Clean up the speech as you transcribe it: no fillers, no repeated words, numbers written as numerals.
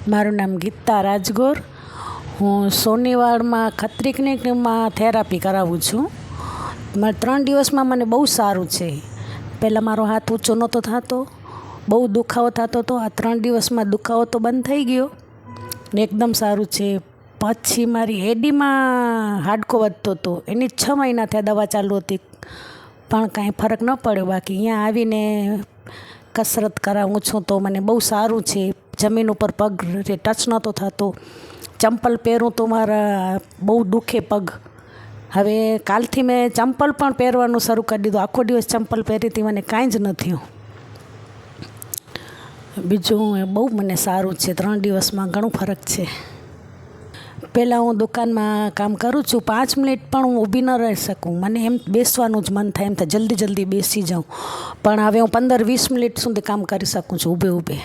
મારું નામ ગીતા રાજગોર. હું સોનીવાડમાં ખત્રી ક્લિનિકમાં થેરાપી કરાવું છું. 3 દિવસમાં મને બહુ સારું છે. પહેલાં મારો હાથ ઊંચો નહોતો થતો, બહુ દુખાવો થતો હતો. આ 3 દિવસમાં દુખાવો તો બંધ થઈ ગયો ને એકદમ સારું છે. પછી મારી એડીમાં હાડકો વધતો હતો, એની 6 મહિના થયા દવા ચાલુ હતી, પણ કાંઈ ફરક ન પડ્યો. બાકી અહીંયા આવીને કસરત કરાવું છું તો મને બહુ સારું છે. જમીન ઉપર પગ ટચ નહોતો થતો, ચંપલ પહેરું તો મારા બહુ દુખે પગ. હવે કાલથી મેં ચંપલ પણ પહેરવાનું શરૂ કરી દીધું. આખો દિવસ ચંપલ પહેરીથી મને કાંઈ જ ન થયું. બીજું બહુ મને સારું છે. 3 દિવસમાં ઘણું ફરક છે. પહેલાં હું દુકાનમાં કામ કરું છું, 5 મિનિટ પણ હું ઊભી ન રહી શકું. મને એમ બેસવાનું જ મન થાય, એમ થાય જલ્દી બેસી જાઉં. પણ હવે હું 15-20 મિનિટ સુધી કામ કરી શકું છું ઊભે ઊભે.